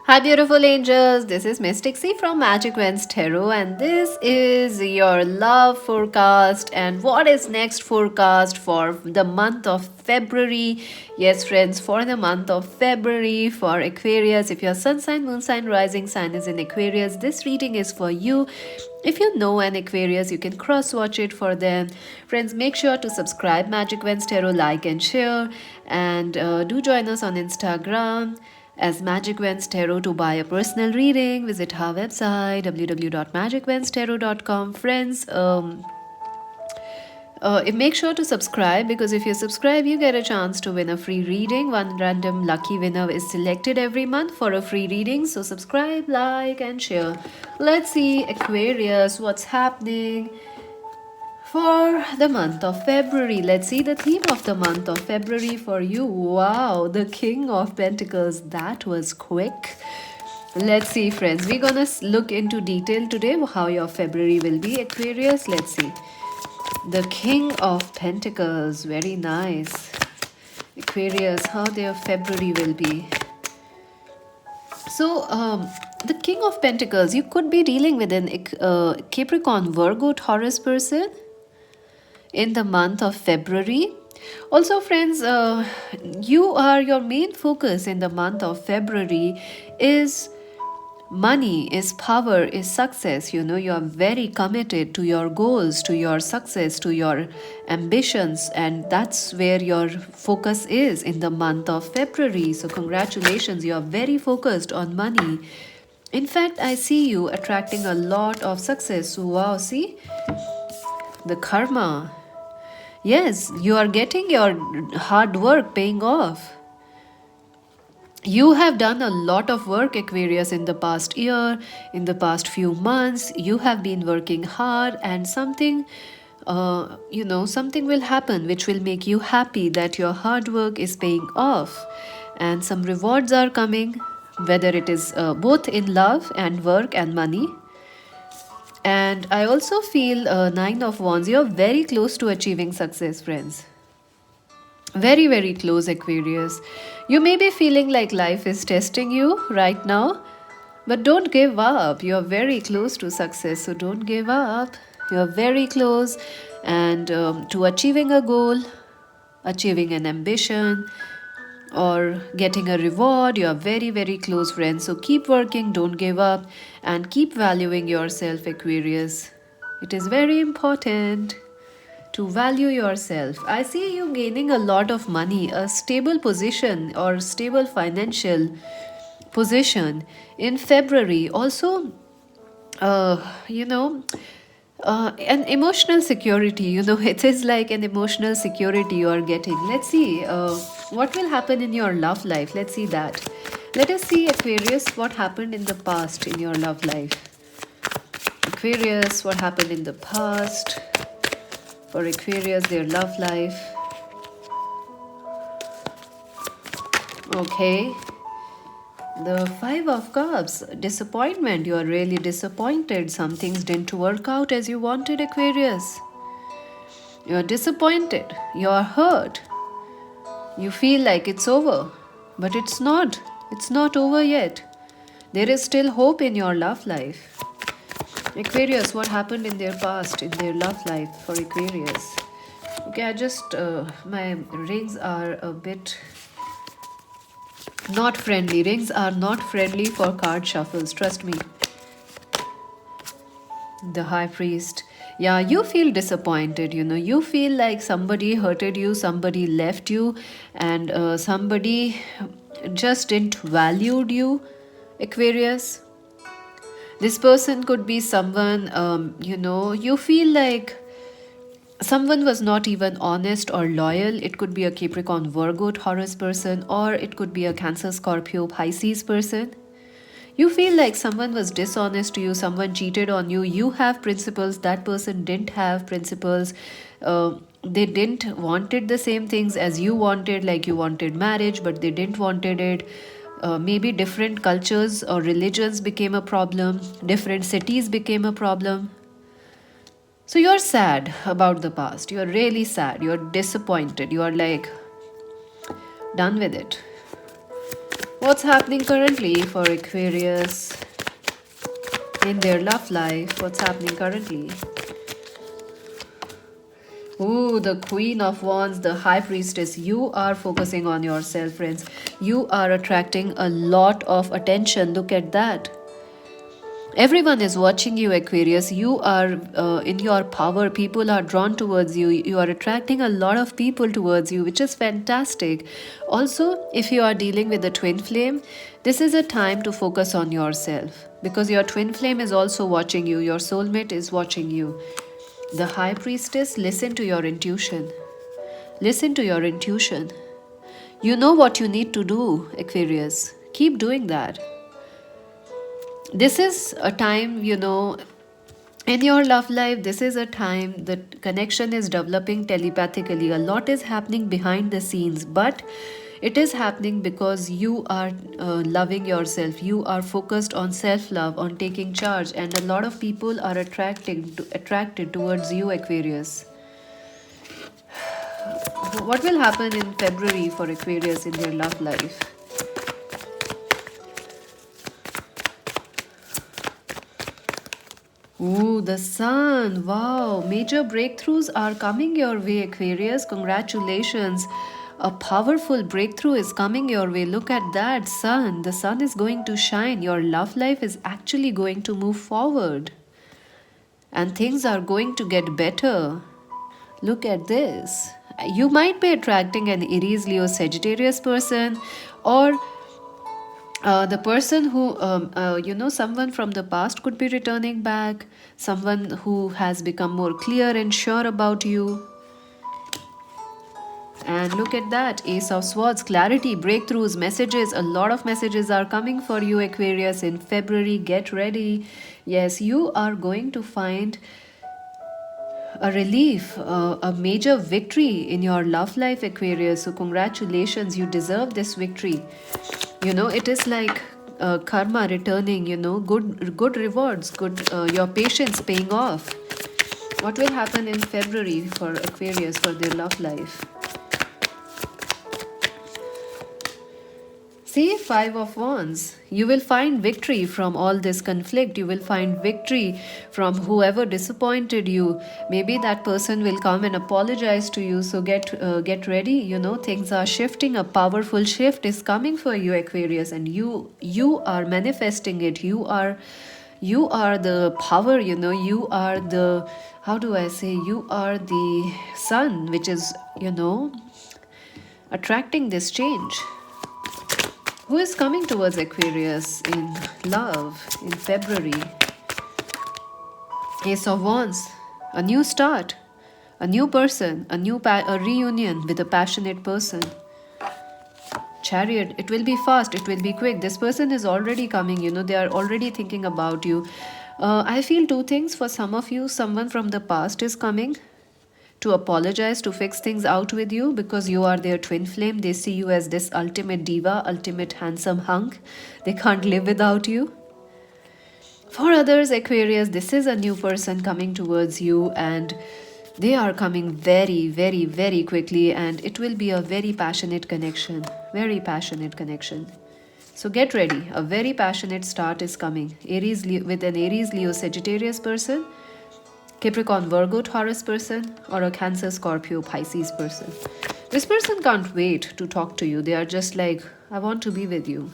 Hi, beautiful angels. This is Miss Dixie from Magic Wens Tarot, and this is your love forecast. And what is next forecast for the month of February? Yes, friends, for the month of February for Aquarius. If your sun sign, moon sign, rising sign is in Aquarius, this reading is for you. If you know an Aquarius, you can cross watch it for them. Friends, make sure to subscribe Magic Wens Tarot, like and share, and do join us on Instagram as Magic Wens Tarot. To buy a personal reading, visit our website www.magicwenstarot.com. Friends, make sure to subscribe, because if you subscribe, you get a chance to win a free reading. One random lucky winner is selected every month for a free reading. So subscribe, like, and share. Let's see, Aquarius, what's happening for the month of February. Let's see the theme of the month of February for you. Wow, the King of Pentacles. That was quick. Let's see, friends. We're gonna look into detail today how your February will be, Aquarius. Let's see. The King of Pentacles. Very nice. Aquarius, how their February will be. So, the King of Pentacles, you could be dealing with an Capricorn, Virgo, Taurus person in the month of February. Also, friends, your main focus in the month of February is money, is power, is success. You are very committed to your goals, to your success, to your ambitions, and that's where your focus is in the month of February. So congratulations, you are very focused on money. In fact, I see you attracting a lot of success. Wow, see the karma. Yes, you are getting your hard work paying off. You have done a lot of work, Aquarius, in the past year, in the past few months. You have been working hard, and something will happen which will make you happy that your hard work is paying off, and some rewards are coming, whether it is both in love and work and money. And I also feel Nine of Wands. You're very close to achieving success, friends. Very, very close, Aquarius. You may be feeling like life is testing you right now, but don't give up. You're very close to success, so don't give up. You're very close and to achieving a goal, achieving an ambition, or getting a reward. You're very, very close, friends. So keep working, don't give up, and keep valuing yourself, Aquarius. It is very important to value yourself. I see you gaining a lot of money, a stable position or stable financial position in February. Also, an emotional security. It is like an emotional security you are getting. Let's see what will happen in your love life. Let's see that. Let us see, Aquarius, what happened in the past in your love life. Aquarius, what happened in the past for Aquarius, their love life. Okay. The Five of Cups, disappointment. You are really disappointed. Some things didn't work out as you wanted, Aquarius. You are disappointed. You are hurt. You feel like it's over. But it's not. It's not over yet. There is still hope in your love life. Aquarius, what happened in their past, in their love life for Aquarius? Okay, my rings are a bit not friendly. Rings are not friendly for card shuffles, trust me. The High Priest. Yeah, you feel disappointed, you feel like somebody hurted you, somebody left you, and somebody just didn't valued you, Aquarius. This person could be someone, you feel like someone was not even honest or loyal. It could be a Capricorn, Virgo, Taurus person, or it could be a Cancer, Scorpio, Pisces person. You feel like someone was dishonest to you, someone cheated on you. You have principles, that person didn't have principles. They didn't wanted the same things as you wanted, like you wanted marriage, but they didn't wanted it. Maybe different cultures or religions became a problem, different cities became a problem. So you're sad about the past. You're really sad. You're disappointed. You are like done with it. What's happening currently for Aquarius in their love life? What's happening currently? Ooh, the Queen of Wands, the High Priestess. You are focusing on yourself, friends. You are attracting a lot of attention. Look at that. Everyone is watching you, Aquarius. You are in your power. People are drawn towards you. You are attracting a lot of people towards you, which is fantastic. Also, if you are dealing with a twin flame, this is a time to focus on yourself because your twin flame is also watching you. Your soulmate is watching you. The High Priestess, listen to your intuition. Listen to your intuition. You know what you need to do, Aquarius. Keep doing that. This is a time, in your love life, this is a time that connection is developing telepathically. A lot is happening behind the scenes, but it is happening because you are loving yourself. You are focused on self-love, on taking charge, and a lot of people are attracted towards you, Aquarius. What will happen in February for Aquarius in their love life? Ooh, the sun. Wow. Major breakthroughs are coming your way, Aquarius. Congratulations. A powerful breakthrough is coming your way. Look at that sun. The sun is going to shine. Your love life is actually going to move forward. And things are going to get better. Look at this. You might be attracting an Aries, Leo, Sagittarius person, or the person who, someone from the past could be returning back, someone who has become more clear and sure about you. And look at that, Ace of Swords, clarity, breakthroughs, messages. A lot of messages are coming for you, Aquarius, in February. Get ready. Yes, you are going to find a relief, a major victory in your love life, Aquarius. So congratulations, you deserve this victory. It is like karma returning, good rewards, your patience paying off. What will happen in February for Aquarius for their love life? See, 5 of Wands. You will find victory from all this conflict. You will find victory from whoever disappointed you. Maybe that person will come and apologize to you. So get ready. Things are shifting. A powerful shift is coming for you, Aquarius, and you are manifesting it. You are the power. You are the, how do I say? You are the sun, which is attracting this change. Who is coming towards Aquarius in love in February? Ace of Wands, a new start, a new person, a reunion with a passionate person. Chariot, it will be fast, it will be quick. This person is already coming, they are already thinking about you. I feel two things for some of you. Someone from the past is coming to apologize, to fix things out with you because you are their twin flame. They see you as this ultimate diva, ultimate handsome hunk. They can't live without you. For others, Aquarius, this is a new person coming towards you and they are coming very, very, very quickly, and it will be a very passionate connection. Very passionate connection. So get ready. A very passionate start is coming. With an Aries, Leo, Sagittarius person, Capricorn, Virgo, Taurus person, or a Cancer, Scorpio, Pisces person. This person can't wait to talk to you. They are just like, I want to be with you.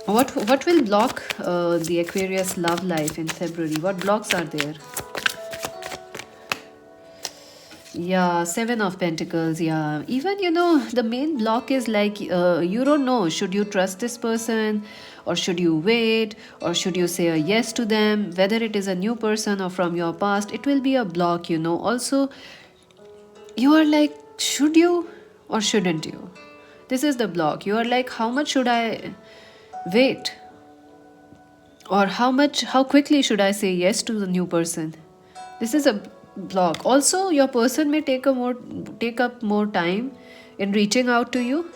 What will block the Aquarius love life in February? What blocks are there? Yeah, 7 of Pentacles. Yeah, even the main block is like you don't know, should you trust this person or should you wait, or should you say a yes to them, whether it is a new person or from your past. It will be a block. Also you are like, should you or shouldn't you? This is the block. You are like, how much should I wait, or how quickly should I say yes to the new person? This is a block. Also, your person may take up more time in reaching out to you,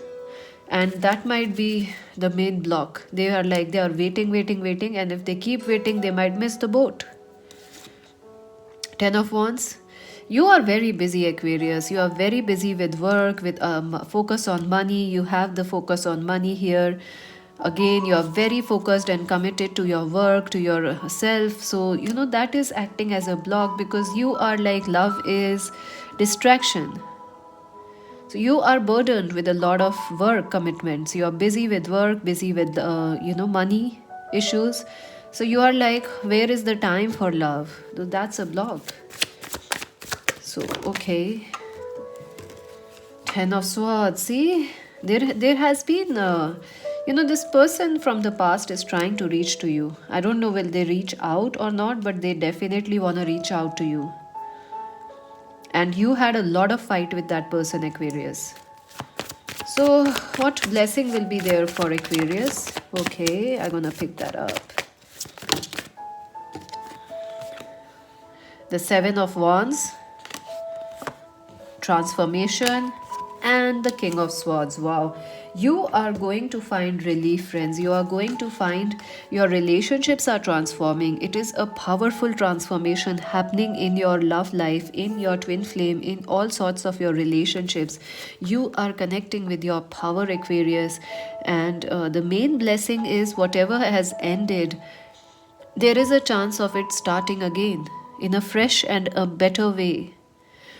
and that might be the main block. They are waiting, and if they keep waiting, they might miss the boat. 10 of Wands. You are very busy, Aquarius. You are very busy with work, with focus on money. You have the focus on money here. Again, you are very focused and committed to your work, to yourself. So, that is acting as a block because you are like love is distraction. So, you are burdened with a lot of work commitments. You are busy with work, busy with, money issues. So, you are like, where is the time for love? So, that's a block. So, okay. Ten of Swords. See, there has been, this person from the past is trying to reach to you. I don't know will they reach out or not, but they definitely want to reach out to you. And you had a lot of fight with that person, Aquarius. So, what blessing will be there for Aquarius? Okay, I'm gonna pick that up. The Seven of Wands, transformation, and the King of Swords. Wow, you are going to find relief, friends. You are going to find your relationships are transforming. It is a powerful transformation happening in your love life, in your twin flame, in all sorts of your relationships. You are connecting with your power, Aquarius, and the main blessing is whatever has ended, there is a chance of it starting again in a fresh and a better way.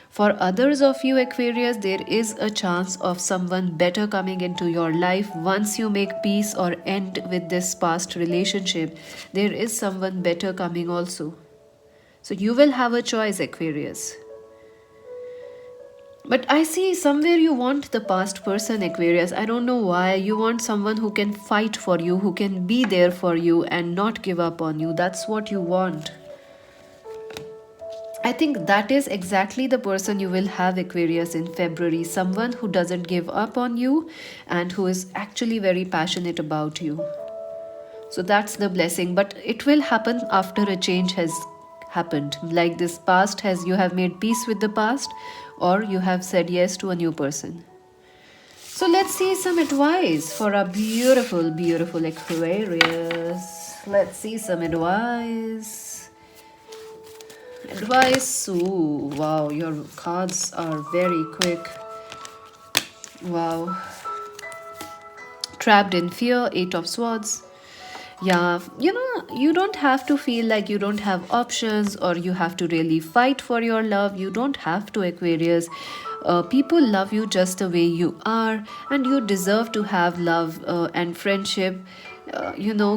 For others of you, Aquarius, there is a chance of someone better coming into your life once you make peace or end with this past relationship. There is someone better coming also. So you will have a choice, Aquarius. But I see somewhere you want the past person, Aquarius. I don't know why. You want someone who can fight for you, who can be there for you and not give up on you. That's what you want. I think that is exactly the person you will have, Aquarius, in February. Someone who doesn't give up on you and who is actually very passionate about you. So that's the blessing. But it will happen after a change has happened. Like this past has, you have made peace with the past or you have said yes to a new person. So let's see some advice for a beautiful, beautiful Aquarius. Let's see some advice. Advice. Ooh, wow, your cards are very quick. Wow. Trapped in fear, Eight of Swords. Yeah, you don't have to feel like you don't have options or you have to really fight for your love. You don't have to, Aquarius. People love you just the way you are, and you deserve to have love and friendship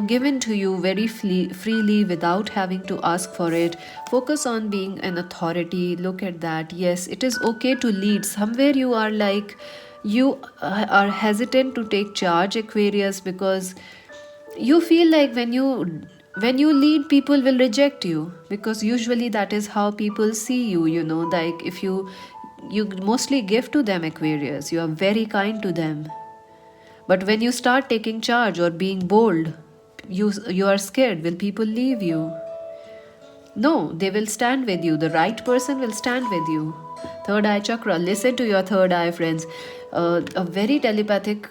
given to you very freely without having to ask for it. Focus on being an authority. Look at that. Yes, it is okay to lead. Somewhere you are like, you are hesitant to take charge, Aquarius, because you feel like when you lead, people will reject you, because usually that is how people see you. Like if you mostly give to them, Aquarius, you are very kind to them. But when you start taking charge or being bold, you are scared. Will people leave you? No, they will stand with you. The right person will stand with you. Third eye chakra. Listen to your third eye, friends. A very telepathic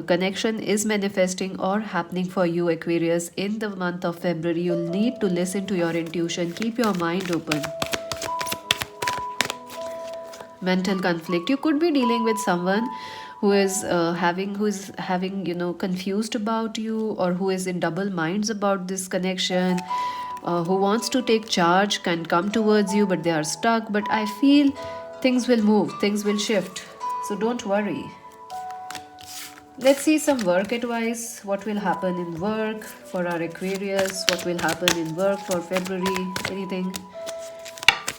connection is manifesting or happening for you, Aquarius, in the month of February. You'll need to listen to your intuition. Keep your mind open. Mental conflict. You could be dealing with someone who is having confused about you, or who is in double minds about this connection, who wants to take charge, can come towards you, but they are stuck. But I feel things will move, things will shift, so don't worry. Let's see some work advice. What will happen in work for our Aquarius? What will happen in work for February? Anything?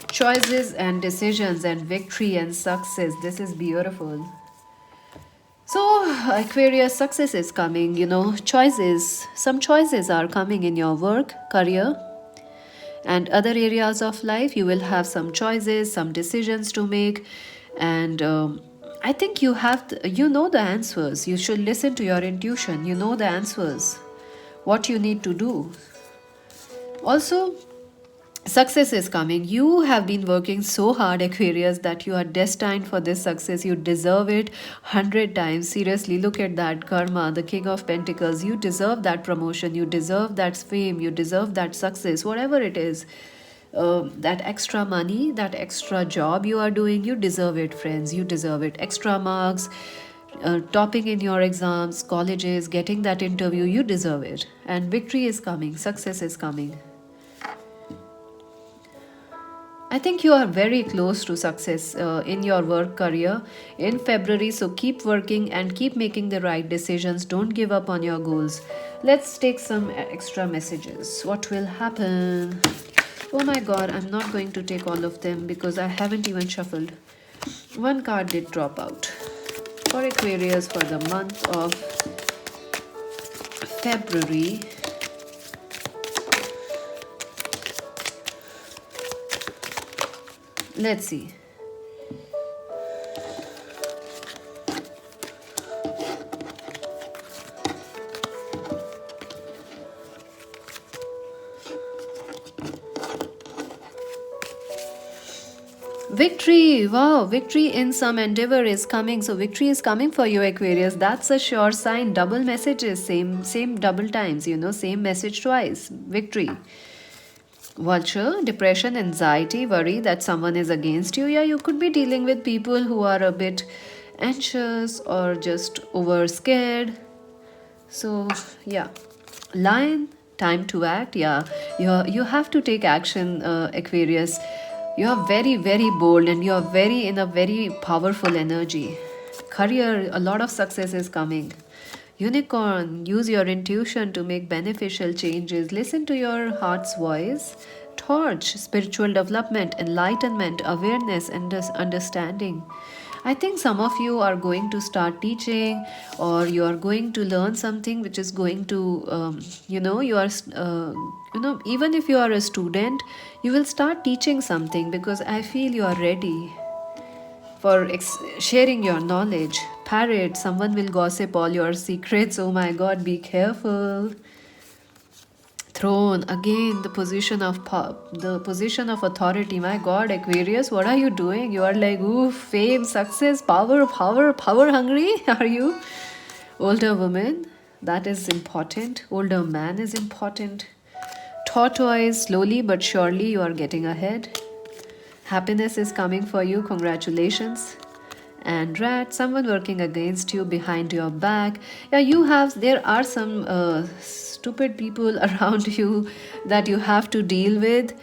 Choices and decisions and victory and success. This is beautiful. So Aquarius, success is coming. Choices, some choices are coming in your work, career, and other areas of life. You will have some choices, some decisions to make, and I think you have the answers. You should listen to your intuition. You know the answers, what you need to do. Also, success is coming. You have been working so hard, Aquarius, that you are destined for this success. You deserve it 100 times. Seriously, look at that karma, the King of Pentacles. You deserve that promotion. You deserve that fame. You deserve that success, whatever it is. that extra money, that extra job you are doing, you deserve it, friends. You deserve it. Extra marks, topping in your exams, colleges, getting that interview, you deserve it. And victory is coming, success is coming. I think you are very close to success in your work career in February. So keep working and keep making the right decisions. Don't give up on your goals. Let's take some extra messages. What will happen? Oh my god, I'm not going to take all of them because I haven't even shuffled. One card did drop out. For Aquarius for the month of February. Let's see. Victory! Wow, victory in some endeavor is coming. So victory is coming for you, Aquarius. That's a sure sign. Double messages, same double times, same message twice. Victory. Vulture, depression, anxiety, worry that someone is against you. Yeah, you could be dealing with people who are a bit anxious or just over scared. So, yeah. Lion, time to act. Yeah, you have to take action, Aquarius. You are very, very bold and you are very in a very powerful energy. Career, a lot of success is coming. Unicorn, use your intuition to make beneficial changes. Listen to your heart's voice. Torch, spiritual development, enlightenment, awareness, and understanding. I think some of you are going to start teaching, or you are going to learn something which is going to, you are, even if you are a student, you will start teaching something because I feel you are ready for sharing your knowledge. Parrot, someone will gossip all your secrets. Oh my god, be careful. Throne, again the position of the position of authority. My god, Aquarius, what are you doing? You are like, ooh, fame, success, power, power hungry. Are you? Older woman, that is important. Older man is important. Tortoise, slowly but surely you are getting ahead. Happiness is coming for you. Congratulations. And rat, someone working against you behind your back. Yeah, there are some stupid people around you that you have to deal with.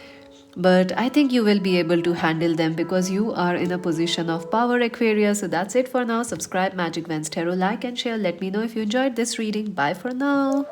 But I think you will be able to handle them because you are in a position of power, Aquarius. So that's it for now. Subscribe Magic Vans Tarot, like and share. Let me know if you enjoyed this reading. Bye for now.